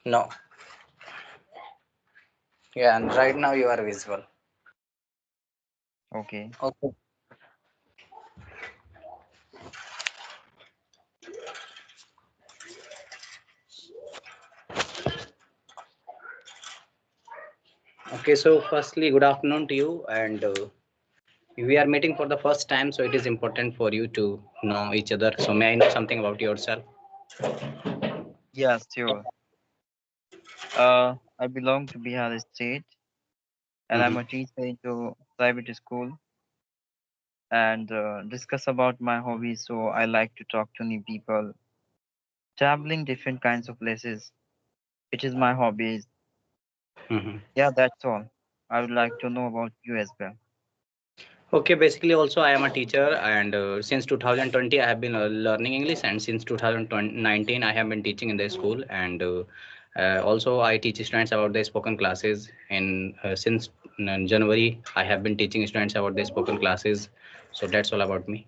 No. Yeah, and right now you are visible. Okay. Okay. Okay, so firstly, good afternoon to you. And we are meeting for the first time, so it is important for you to know each other. So, may I know something about yourself? Yeah, sure. I belong to Bihar State, and I'm Hmm. a teacher into private school and discuss about my hobbies. So I like to talk to new people, traveling different kinds of places. It is my hobbies. Hmm. Yeah, that's all. I would like to know about you as well. Okay, basically, also I am a teacher, and since 2020, I have been learning English, and since 2019, I have been teaching in the school, and also I teach students about the spoken classes. And since January, I have been teaching students about the spoken classes. So that's all about me.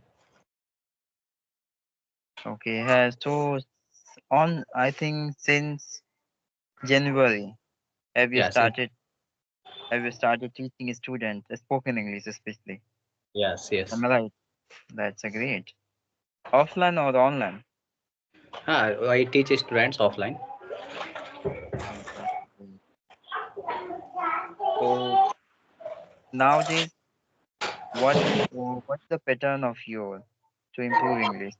Okay, on I think since January, have you Yes, it, started have you started teaching students spoken English especially? yes, Am yes. I right? That's a great. Offline or online? I teach students offline. Oh, that's great. So nowadays, what's the pattern of yours to improve English?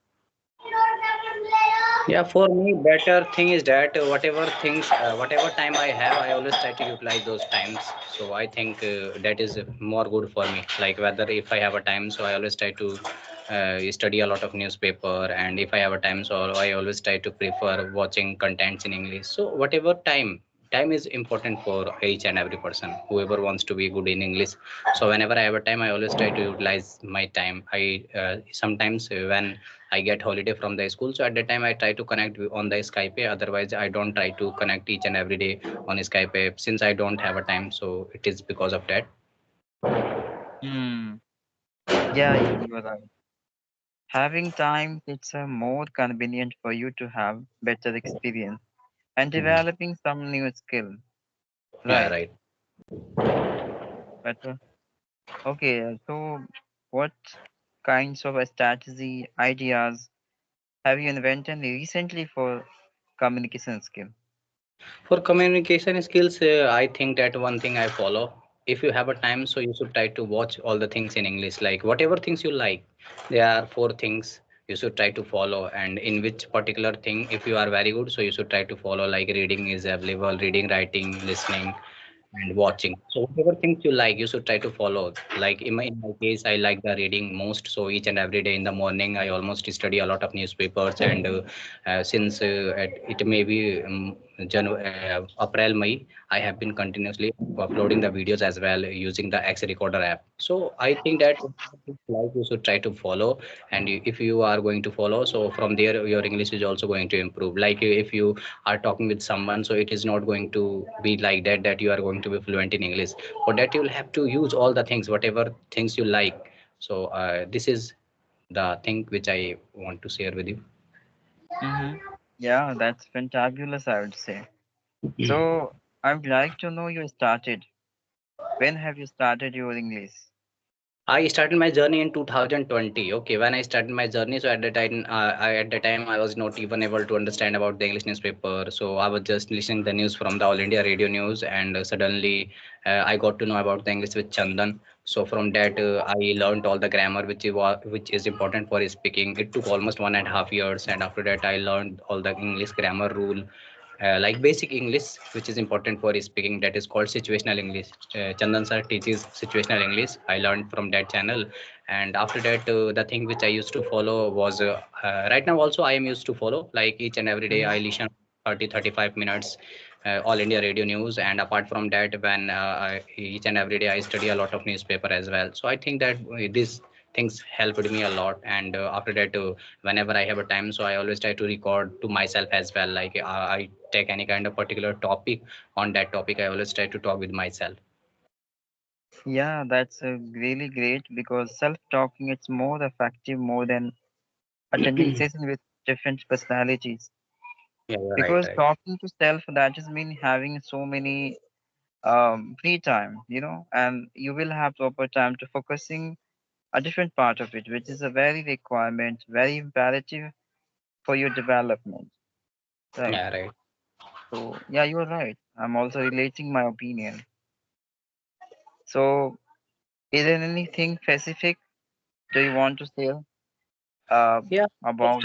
Yeah, for me, better thing is that whatever time I have, I always try to utilize those times. So I think that is more good for me. Like whether if I have a time, so I always try to study a lot of newspaper, and if I have a time, so I always try to prefer watching contents in English. So whatever time is important for each and every person whoever wants to be good in English. So whenever I have a time, I always try to utilize my time. I sometimes when I get holiday from the school, so at that time I try to connect on the Skype. Otherwise, I don't try to connect each and every day on Skype since I don't have a time. So it is because of that. Hmm. Yeah, you are right. Having time, it's more convenient for you to have better experience and Mhm. developing some new skill, Yeah, right? right. But okay, so what kinds of strategy ideas have you invented recently for communication skill? For communication skills, I think that one thing I follow. If you have a time, so you should try to watch all the things in English, like whatever things you like. There are four things you should try to follow, and in which particular thing, if you are very good, so you should try to follow. Like reading is available, reading, writing, listening, and watching. So whatever things you like, you should try to follow. Like in my case, I like the reading most. So each and every day in the morning, I almost study a lot of newspapers. And since it may be April, May, I have been continuously uploading the videos as well using the X Recorder app. So I think that like you should try to follow, and if you are going to follow, so from there your English is also going to improve. Like if you are talking with someone, so it is not going to be like that you are going to be fluent in English. For that you will have to use all the things, whatever things you like. So this is the thing which I want to share with you. Mm-hmm. Yeah, that's fantabulous, I would say. So I would like to know you started. When have you started your English? I started my journey in 2020. Okay, when I started my journey, so at the time I was not even able to understand about the English newspaper. So I was just listening the news from the All India Radio News, and suddenly I got to know about the English with Chandan. So from that I learned all the grammar which is important for speaking. It took almost 1.5 years, and after that I learned all the English grammar rule, like basic English, which is important for speaking. That is called situational English. Chandan sir teaches situational English. I learned from that channel, and after that, the thing which I used to follow was right now also I am used to follow. Like each and every day, I Mm-hmm. listen 30-35 minutes. All India Radio News, and apart from that, when each and every day I study a lot of newspaper as well. So I think that this things helped me a lot. And after that, whenever I have a time, so I always try to record to myself as well. Like I take any kind of particular topic. On that topic, I always try to talk with myself. Yeah, that's really great because self-talking it's more effective more than attending session with different personalities. Yeah, you're right, Because right. talking to self, that just mean having so many free time, and you will have proper time to focusing a different part of it, which is a very requirement, very imperative for your development, right? Yeah, right. So yeah, you're right. I'm also relating my opinion. So is there anything specific do you want to say uh, Yeah, about?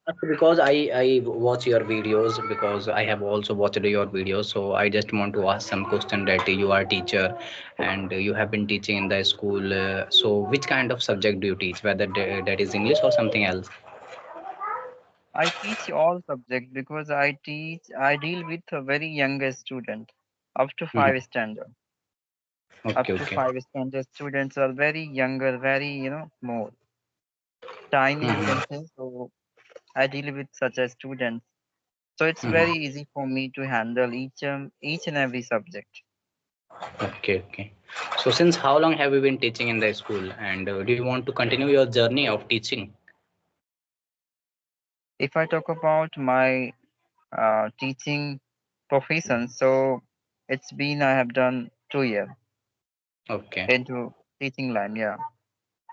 just because I watch your videos, because I have also watched your videos, so I just want to ask some question that you are teacher and you have been teaching in the school. So which kind of subject do you teach? Whether that is English or something else? I teach all subjects because I deal with a very younger student up to Mhm. five standard. Up Okay, to okay. five standard students are very younger, very more tiny, you Mhm. can say. So I deal with such as students. So it's Mhm. very easy for me to handle each and every subject. Okay, okay. So since how long have you been teaching in the school, and do you want to continue your journey of teaching? If I talk about my teaching profession, so it's been I have done 2 years Okay. into teaching line, yeah.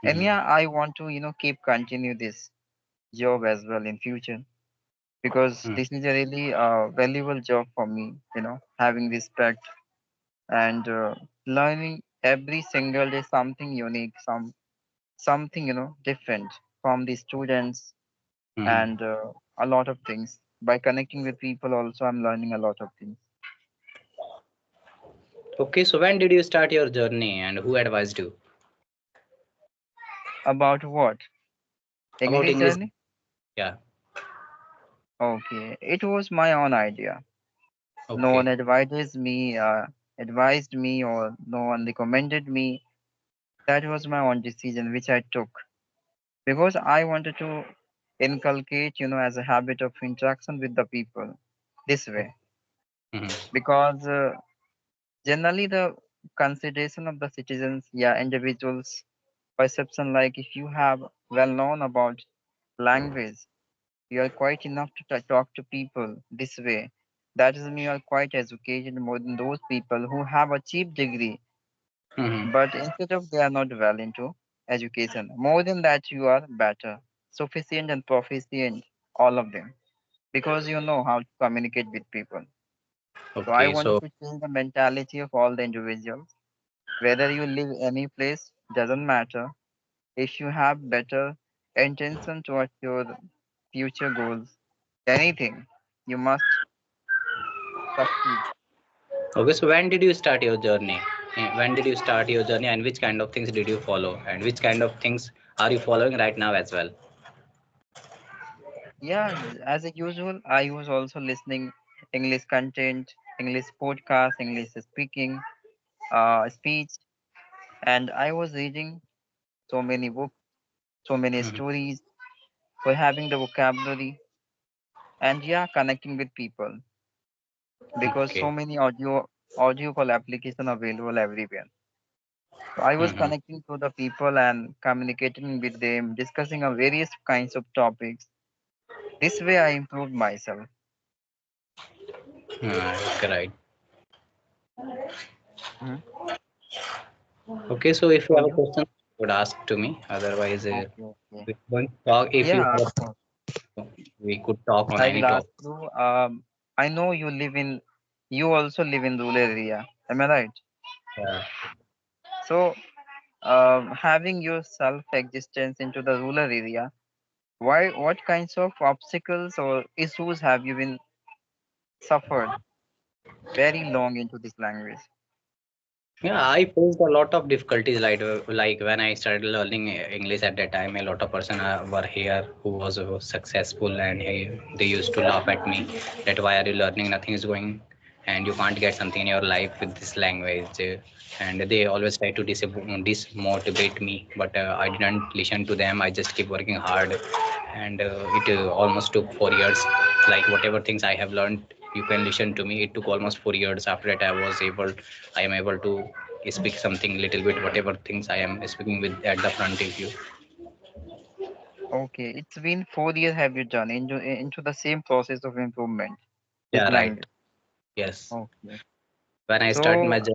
And Mhm. yeah, I want to keep continue this job as well in future because Mhm. this is a really valuable job for me. Having respect and learning every single day something unique, something different from the students Mhm. and a lot of things. By connecting with people, also I'm learning a lot of things. Okay, so when did you start your journey, and who advised you About what? about English English? journey? Yeah. Okay, it was my own idea. No one Okay. advised me, or no one recommended me. That was my own decision, which I took because I wanted to inculcate, as a habit of interaction with the people this way. Mhm. Because generally, the consideration of the citizens, yeah, individuals' perception, like if you have well known about language, you are quite enough to talk to people this way. That is mean you are quite educated more than those people who have a cheap degree, Mhm. but instead of they are not well into education. More than that, you are better, sufficient and proficient, all of them, because you know how to communicate with people. So I Okay, wanted so to change the mentality of all the individuals. Whether you live any place, doesn't matter. If you have better intention towards your future goals, anything, you must succeed. okay, so when did you start your journey? When did you start your journey, and which kind of things did you follow, and which kind of things are you following right now as well? Yeah, as usual, I was also listening English content, English podcast, English speaking, speech, and I was reading so many books, so many Mhm. stories for having the vocabulary, and yeah, connecting with people because so Okay. many audio call application available everywhere. So I was Mhm. connecting to the people and communicating with them, discussing on various kinds of topics. This way, I improved myself. Right. Mhm. Okay, so if you So have a you? question, you would ask to me. Otherwise, Okay, okay. we won't talk. If you Yeah, have of a, course. we could talk on I any will ask topic. you. I know you also live in rural area. Am I right? Yeah. So, having your self-existence into the rural area, what kinds of obstacles or issues have you been suffered very long into this language? Yeah, I faced a lot of difficulties, like when I started learning English at that time. A lot of person were here who was successful, and they used to laugh at me that why are you learning? Nothing is going, and you can't get something in your life with this language. And they always try to dismotivate me, but I didn't listen to them. I just keep working hard, and it almost took 4 years. Like whatever things I have learned, you can listen to me. It took almost 4 years. After that, I am able to speak something little bit, whatever things I am speaking with at the front of you. Okay, it's been 4 years have you done into the same process of improvement with Yeah, right. language. Yes. Okay. When I started So, my journey,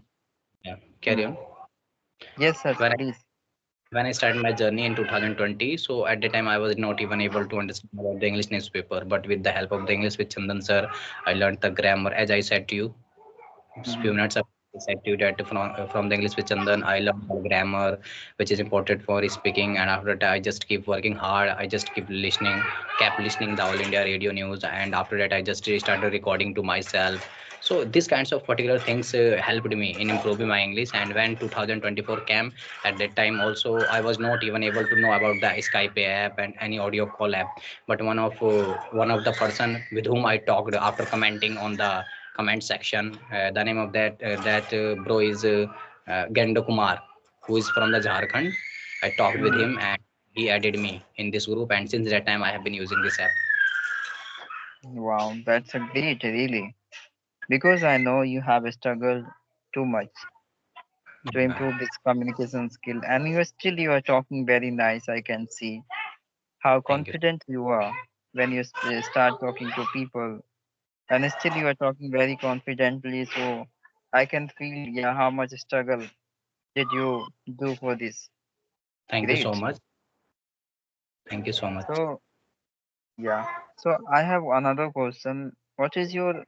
yeah, carry hmm, on. yes, sir, When I, please. when I started my journey in 2020, so at the time I was not even able to understand about the English newspaper. But with the help of the English with Chandan sir, I learned the grammar. As I said to you, few Hmm. minutes ago, I said to you that from the English with Chandan, I learned the grammar, which is important for speaking. And after that, I just keep working hard. I just keep listening, kept listening the All India Radio News, and after that, I just started recording to myself. So these kinds of particular things helped me in improving my English. And when 2024 came, at that time also I was not even able to know about the Skype app and any audio call app. But one of the person with whom I talked after commenting on the comment section. The name of that bro is Gendo Kumar, who is from the Jharkhand. I talked with Hmm. him and he added me in this group, and since that time I have been using this app. Wow, that's a great, really. Because I know you have struggled too much to Yeah, improve this communication skill, and you are talking very nice. I can see how thank you. confident you are when you start talking to people, and still you are talking very confidently. So I can feel, yeah, how much struggle did you do for this? Thank you so Great. much. Thank you so much. So yeah. So I have another question. What is your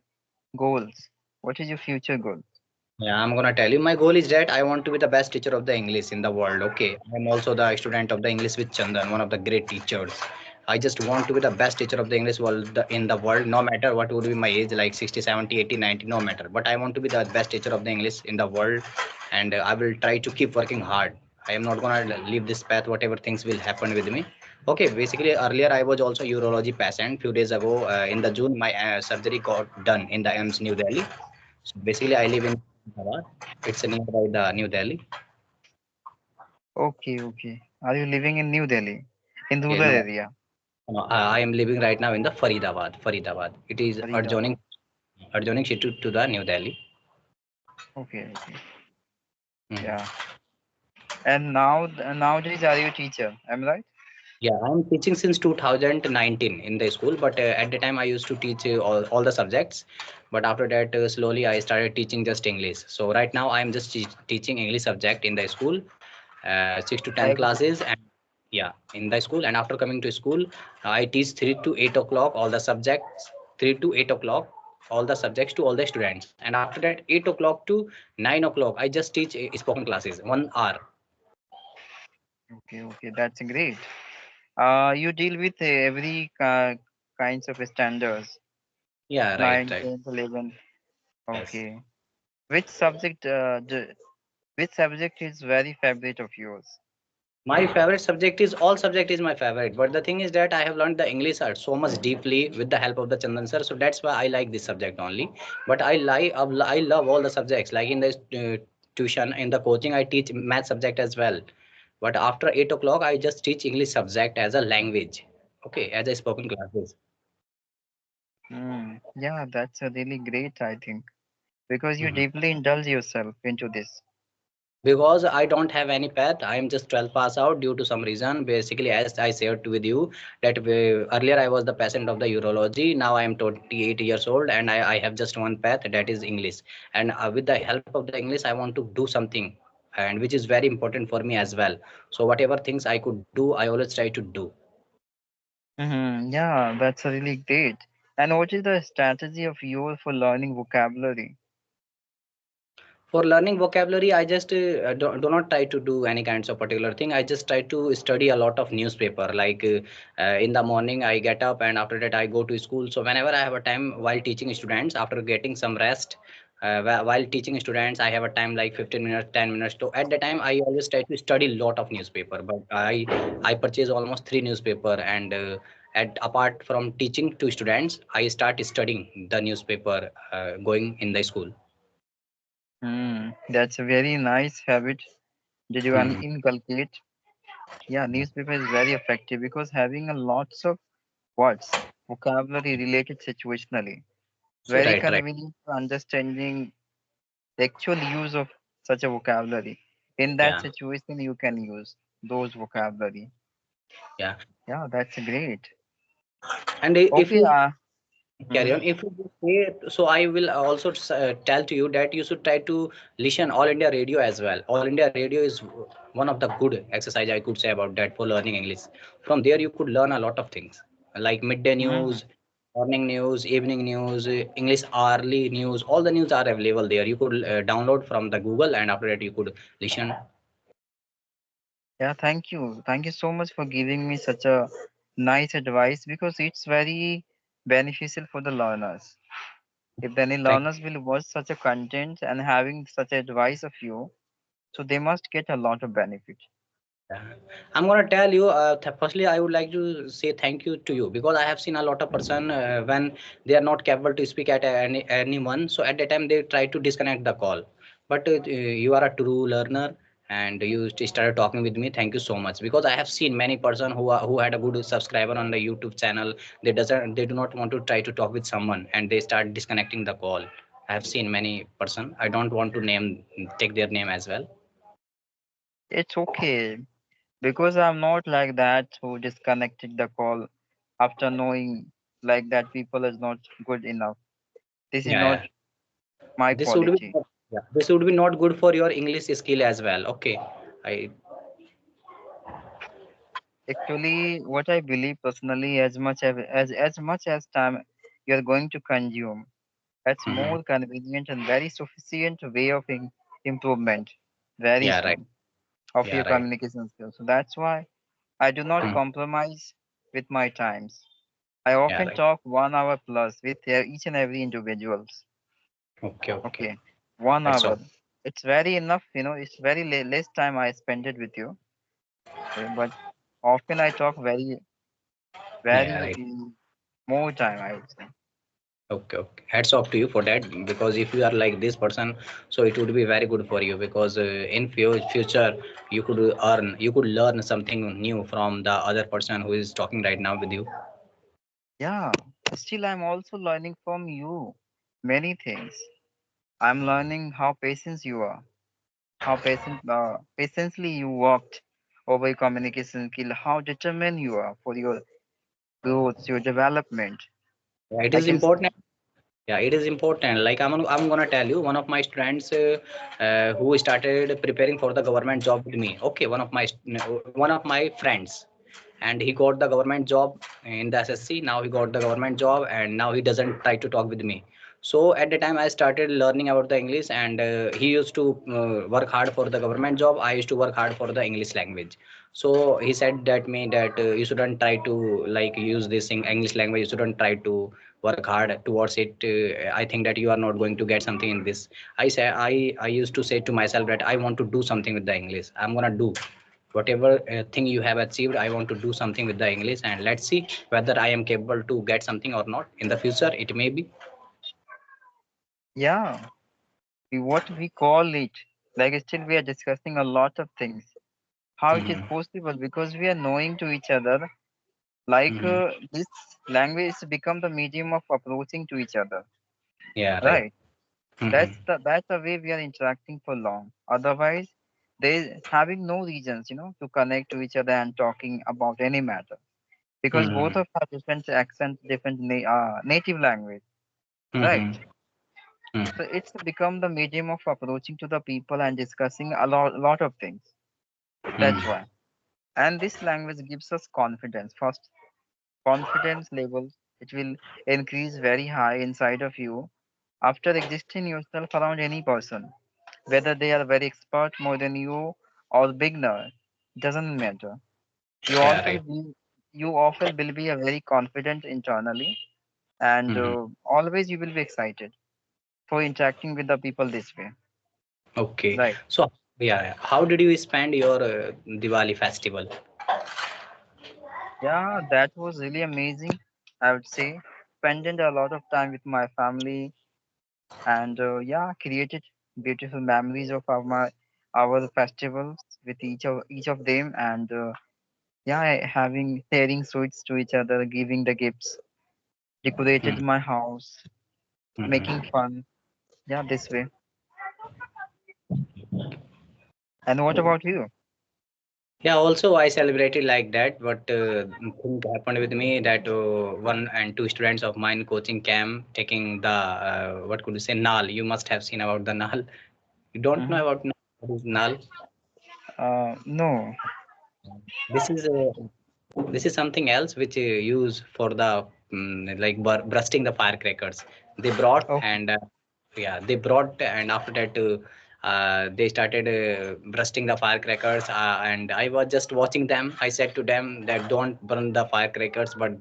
goals? What is your future goal? Yeah, I'm gonna tell you. My goal is that I want to be the best teacher of the English in the world. Okay, I'm also the student of the English with Chandan, one of the great teachers. I just want to be the best teacher of the English world in the world, no matter what would be my age, like 60, 70, 80, 90, no matter. But I want to be the best teacher of the English in the world, and I will try to keep working hard. I am not gonna leave this path, whatever things will happen with me. Okay, basically earlier I was also urology patient. Few days ago, in the June, my surgery got done in the AIMS New Delhi. So basically, I live in Hyderabad. It's nearby the New Delhi. Okay, okay. Are you living in New Delhi, in rural No, area? no, I am living right now in the Faridabad. Faridabad. It is Faridabad. adjoining city to the New Delhi. Okay, okay. Mhm. Yeah. And nowadays, are you a teacher? Am I right? Yeah, I'm teaching since 2019 in the school, but at the time I used to teach all the subjects. But after that, slowly I started teaching just English. So right now I'm just teaching English subject in the school, 6 to 10 Every day. classes, and yeah, in the school. And after coming to school, I teach 3 to 8 o'clock all the subjects, 3 to 8 o'clock all the subjects to all the students. And after that, 8 o'clock to 9 o'clock, I just teach spoken classes, 1 hour. Okay, okay. That's great. You deal with every kinds of standards, Yeah, right, 9, right. 10, 11. Yes. Okay. Which subject? Which subject is very favorite of yours? My favorite subject is all subject is my favorite, but the thing is that I have learned the English art so much deeply with the help of the Chandan sir, so that's why I like this subject only. But I love all the subjects. Like in the tuition, in the coaching, I teach math subject as well. But after 8 o'clock, I just teach English subject as a language. Okay, as a spoken classes. Yeah, that's a really great, I think, because you Mhm. deeply indulge yourself into this. Because I don't have any path. I am just 12 pass out due to some reason. Basically, as I shared with you that earlier I was the patient of the urology. Now I am 28 years old and I have just one path, that is English. And with the help of the English, I want to do something, and which is very important for me as well. So whatever things I could do, I always try to do. Yeah, that's a really great. And what is the strategy of yours for learning vocabulary? For learning vocabulary, I just do not try to do any kinds of particular thing. I just try to study a lot of newspaper. Like in the morning I get up, and after that I go to school. So whenever I have a time while teaching students, after getting some rest, while teaching students I have a time like 15 minutes, 10 minutes. So at the time I always try to study a lot of newspaper. But I purchase almost three newspaper, and apart from teaching to students, I start studying the newspaper going in the school. That's a very nice habit. Did you Mhm. inculcate? Yeah, newspaper is very effective because having a lots of words, vocabulary related situationally, So very right, right. convenient for understanding the actual use of such a vocabulary. In that Yeah. situation, you can use those vocabulary. Yeah. Yeah, that's great. And if Okay. you carry Mhm. on, if you say, so I will also tell to you that you should try to listen All India Radio as well. All India Radio is one of the good exercise, I could say, about that for learning English. From there you could learn a lot of things like midday Mhm. news, morning news, evening news, English hourly news. All the news are available there. You could download from the Google, and after that you could listen. Yeah, thank you. Thank you so much for giving me such a nice advice because it's very beneficial for the learners. If any Thank learners will watch such a content and having such advice of you, so they must get a lot of benefit. Yeah. I'm gonna tell you. Firstly, I would like to say thank you to you because I have seen a lot of person when they are not capable to speak at anyone. So at that time they try to disconnect the call. But you are a true learner and you started talking with me. Thank you so much because I have seen many person who had a good subscriber on the YouTube channel. They do not want to try to talk with someone and they start disconnecting the call. I have seen many person. I don't want to take their name as well. It's okay because I'm not like that who disconnected the call after knowing like that people is not good enough. This is Yeah, not yeah. my This would be quality. yeah, this would be not good for your English skill as well. Okay. I Actually, what I believe personally, as much as time you are going to consume, that's Mhm. more convenient and very sufficient way of improvement very Yeah, right. soon of Yeah, your right. communication skills. So that's why I do not Mhm. compromise with my times. I Yeah, often right. talk 1 hour plus with each and every individuals. Okay, okay. Okay, one That's all. hour. It's very enough, it's very less time I spend it with you. But often I talk Yeah, very right. more time, I would say. Okay, okay. Hats off to you for that because if you are like this person, so it would be very good for you because in future you could learn something new from the other person who is talking right now with you. Yeah, still I'm also learning from you many things. I'm learning how patient you are, how patiently you worked over your communication skill, how determined you are for your growth, your development. Yeah, it I is can see. important. Yeah, it is important. Like I'm gonna tell you, one of my students who started preparing for the government job with me. Okay, one of my friends, and he got the government job in the SSC. Now he got the government job, and now he doesn't try to talk with me. So at the time I started learning about the English, and he used to work hard for the government job. I used to work hard for the English language. So he said that me that you shouldn't try to like use this in English language. You shouldn't try to work hard towards it. I think that you are not going to get something in this. I used to say to myself that I want to do something with the English. I'm gonna do whatever thing you have achieved. I want to do something with the English, and let's see whether I am capable to get something or not in the future. It may be. Yeah, what we call it, like still we are discussing a lot of things. How it is Hmm. possible because we are knowing to each other. Like Hmm. this language become the medium of approaching to each other, Yeah, right. right? Hmm. That's the way we are interacting for long. Otherwise, they having no reasons, to connect to each other and talking about any matter because both Hmm. of have different accents, different native language, right? Hmm. Hmm. So it's become the medium of approaching to the people and discussing a lot of things. That's Hmm. why. And this language gives us confidence. First, confidence levels, it will increase very high inside of you after existing yourself around any person, whether they are very expert more than you or beginner, doesn't matter. You Yeah, often right. be you often will be a very confident internally, and Hmm. always you will be excited for interacting with the people this way, Okay. right? So yeah, how did you spend your Diwali festival? Yeah, that was really amazing. I would say spending a lot of time with my family and yeah, created beautiful memories of our festivals with each of them, and yeah, having sharing sweets to each other, giving the gifts, Hmm. decorated my house, making Hmm. fun. Yeah, this way. And what about you? Yeah, also I celebrated like that, but thing happened with me that one and two students of mine coaching camp taking the what could you say NAL. You must have seen about the NAL. You don't know Mhm. about NAL? What is NAL? No. This is this is something else which use for the like bursting the firecrackers. They brought Oh. and yeah, they brought and after that they started bursting the firecrackers and I was just watching them. I said to them that don't burn the firecrackers, but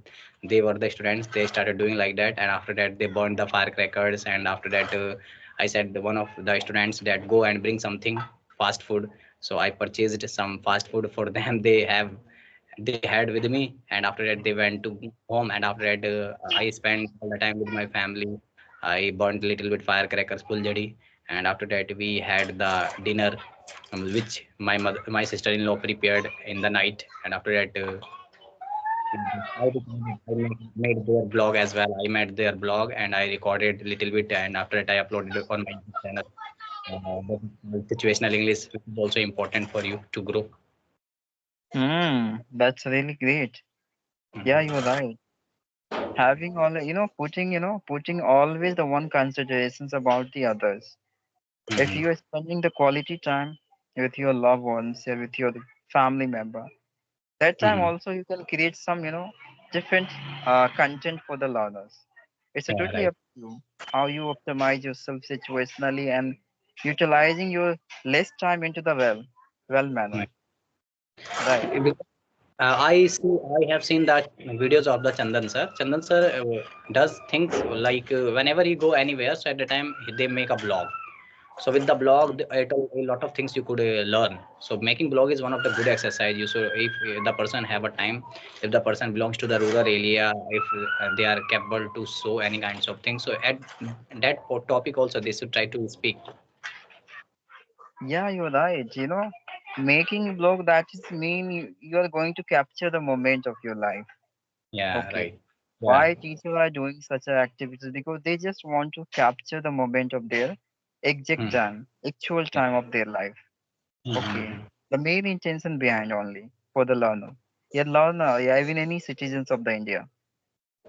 they were the students. They started doing like that, and after that they burned the firecrackers. And after that, I said one of the students that go and bring something fast food. So I purchased some fast food for them. They had with me, and after that they went to home, and after that I spent all the time with my family. I burnt a little bit firecrackers puljadi, and after that we had the dinner, which my sister-in-law prepared in the night. And after that I made their blog as well. I made their blog and I recorded a little bit, and after that I uploaded it on my YouTube channel. The situational English is also important for you to grow. That's really great. Yeah, you're right. Having all, putting always the one considerations about the others. If Mhm. you are spending the quality time with your loved ones or with your family member, that time Mhm. also you can create some, different content for the learners. It's a Yeah, totally right. up to you how you optimize yourself situationally and utilizing your less time into the well manner. Right. Mm. I have seen that videos of the Chandan sir. Chandan sir does things like whenever he go anywhere, so at the time they make a blog. So with the blog, a lot of things you could learn. So making blog is one of the good exercise. You so if the person have a time, if the person belongs to the rural area, if they are capable to show any kinds of things. So at that topic also they should try to speak. Yeah, you're right. Making blog that is mean you are going to capture the moment of your life. Yeah, Okay. right. Yeah. Why teachers are doing such a activities? Because they just want to capture the moment of their exact Mhm. time, actual Yeah. time of their life. Okay. Mhm. The main intention behind only for the learner. Yeah, learner, yeah, even any citizens of the India.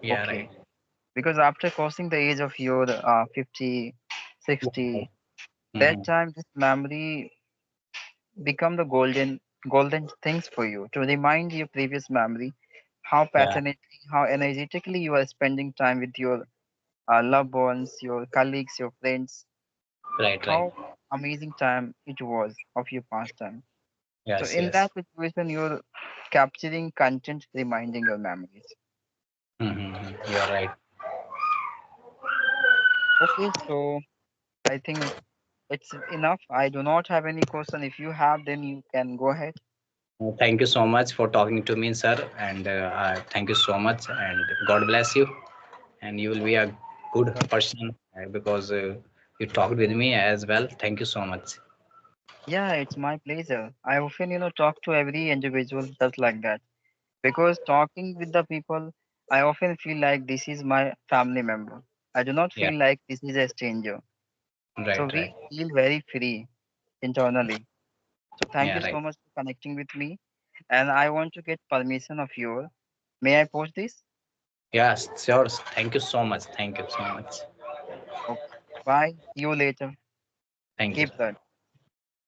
Yeah, Okay. right. Because after crossing the age of your 50, Yeah, right. 60, that Mhm. time this memory become the golden things for you to remind your previous memory how Yeah, passionately, how energetically you are spending time with your loved ones, your colleagues, your friends, right, right. how amazing time it was of your past time. So Yes, in yes. that situation, you're capturing content reminding your memories. Mm-hmm. You're right. Okay, so I think it's enough. I do not have any question. If you have, then you can go ahead. Thank you so much for talking to me, sir. And thank you so much. And God bless you. And you will be a good person because you talked with me as well. Thank you so much. Yeah, it's my pleasure. I often, talk to every individual just like that. Because talking with the people, I often feel like this is my family member. I do not Yeah, feel like this is a stranger. So right, right. we feel very free internally. So thank Yeah, you so right. much for connecting with me. And I want to get permission of yours. May I post this? Yes, sure. Thank you so much. Thank you so much. Okay. Bye. See you later. Thank you. Keep that.